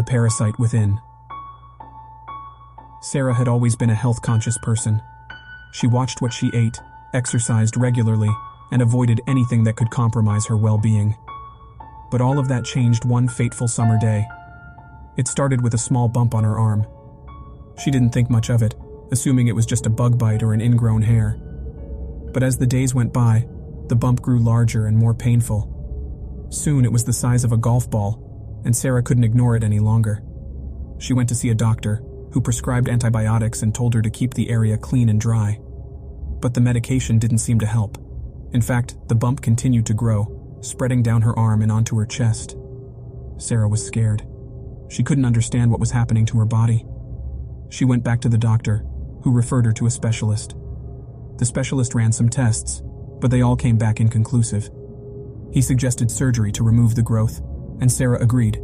The Parasite Within. Sarah had always been a health-conscious person. She watched what she ate, exercised regularly, and avoided anything that could compromise her well-being. But all of that changed one fateful summer day. It started with a small bump on her arm. She didn't think much of it, assuming it was just a bug bite or an ingrown hair. But as the days went by, the bump grew larger and more painful. Soon it was the size of a golf ball, and Sarah couldn't ignore it any longer. She went to see a doctor, who prescribed antibiotics and told her to keep the area clean and dry. But the medication didn't seem to help. In fact, the bump continued to grow, spreading down her arm and onto her chest. Sarah was scared. She couldn't understand what was happening to her body. She went back to the doctor, who referred her to a specialist. The specialist ran some tests, but they all came back inconclusive. He suggested surgery to remove the growth, and Sarah agreed.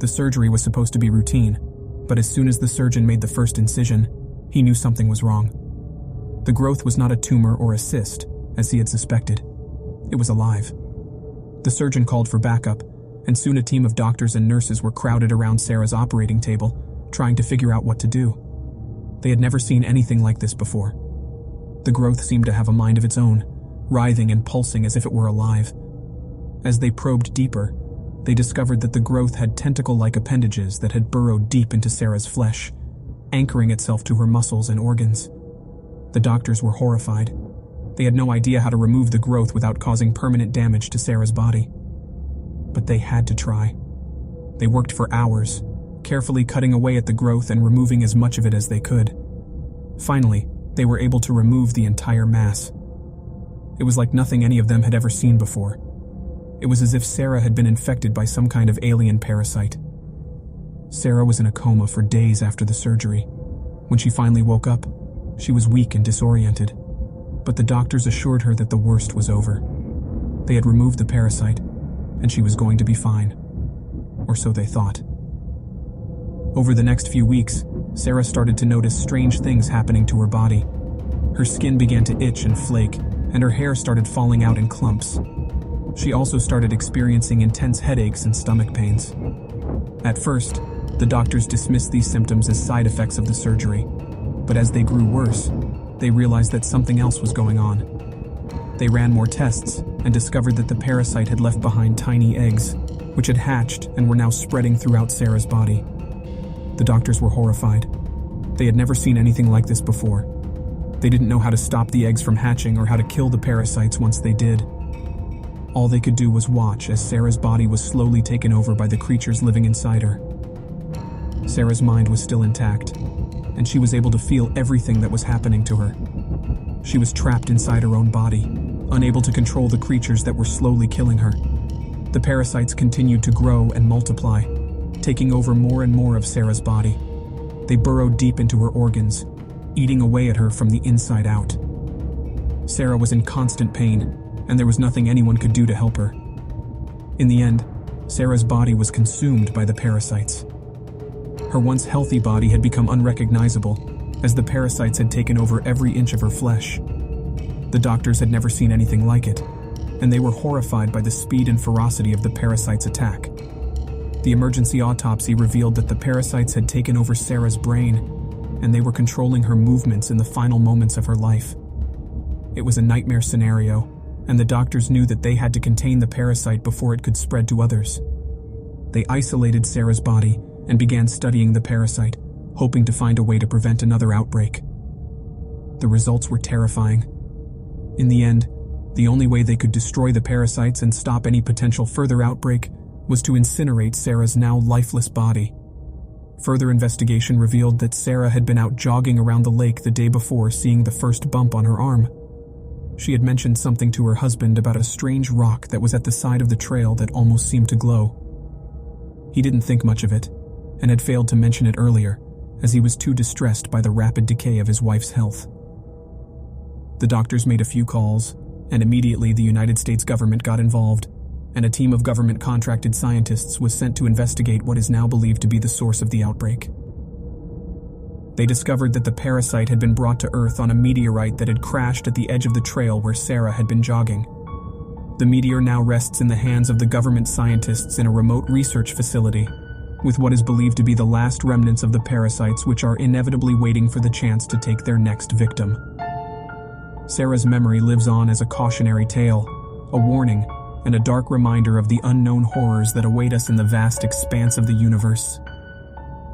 The surgery was supposed to be routine, but as soon as the surgeon made the first incision, he knew something was wrong. The growth was not a tumor or a cyst, as he had suspected. It was alive. The surgeon called for backup, and soon a team of doctors and nurses were crowded around Sarah's operating table, trying to figure out what to do. They had never seen anything like this before. The growth seemed to have a mind of its own, writhing and pulsing as if it were alive. As they probed deeper, they discovered that the growth had tentacle-like appendages that had burrowed deep into Sarah's flesh, anchoring itself to her muscles and organs. The doctors were horrified. They had no idea how to remove the growth without causing permanent damage to Sarah's body. But they had to try. They worked for hours, carefully cutting away at the growth and removing as much of it as they could. Finally, they were able to remove the entire mass. It was like nothing any of them had ever seen before. It was as if Sarah had been infected by some kind of alien parasite. Sarah was in a coma for days after the surgery. When she finally woke up, she was weak and disoriented. But the doctors assured her that the worst was over. They had removed the parasite, and she was going to be fine. Or so they thought. Over the next few weeks, Sarah started to notice strange things happening to her body. Her skin began to itch and flake, and her hair started falling out in clumps. She also started experiencing intense headaches and stomach pains. At first, the doctors dismissed these symptoms as side effects of the surgery, but as they grew worse, they realized that something else was going on. They ran more tests and discovered that the parasite had left behind tiny eggs, which had hatched and were now spreading throughout Sarah's body. The doctors were horrified. They had never seen anything like this before. They didn't know how to stop the eggs from hatching or how to kill the parasites once they did. All they could do was watch as Sarah's body was slowly taken over by the creatures living inside her. Sarah's mind was still intact, and she was able to feel everything that was happening to her. She was trapped inside her own body, unable to control the creatures that were slowly killing her. The parasites continued to grow and multiply, taking over more and more of Sarah's body. They burrowed deep into her organs, eating away at her from the inside out. Sarah was in constant pain, and there was nothing anyone could do to help her. In the end, Sarah's body was consumed by the parasites. Her once healthy body had become unrecognizable, as the parasites had taken over every inch of her flesh. The doctors had never seen anything like it, and they were horrified by the speed and ferocity of the parasites' attack. The emergency autopsy revealed that the parasites had taken over Sarah's brain, and they were controlling her movements in the final moments of her life. It was a nightmare scenario, and the doctors knew that they had to contain the parasite before it could spread to others. They isolated Sarah's body and began studying the parasite, hoping to find a way to prevent another outbreak. The results were terrifying. In the end, the only way they could destroy the parasites and stop any potential further outbreak was to incinerate Sarah's now lifeless body. Further investigation revealed that Sarah had been out jogging around the lake the day before seeing the first bump on her arm. She had mentioned something to her husband about a strange rock that was at the side of the trail that almost seemed to glow. He didn't think much of it, and had failed to mention it earlier, as he was too distressed by the rapid decay of his wife's health. The doctors made a few calls, and immediately the United States government got involved, and a team of government-contracted scientists was sent to investigate what is now believed to be the source of the outbreak. They discovered that the parasite had been brought to Earth on a meteorite that had crashed at the edge of the trail where Sarah had been jogging. The meteor now rests in the hands of the government scientists in a remote research facility, with what is believed to be the last remnants of the parasites which are inevitably waiting for the chance to take their next victim. Sarah's memory lives on as a cautionary tale, a warning, and a dark reminder of the unknown horrors that await us in the vast expanse of the universe.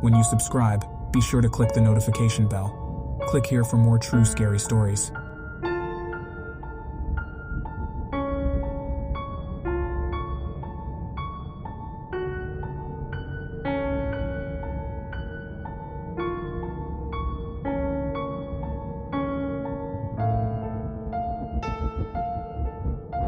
When you subscribe, be sure to click the notification bell. Click here for more true scary stories.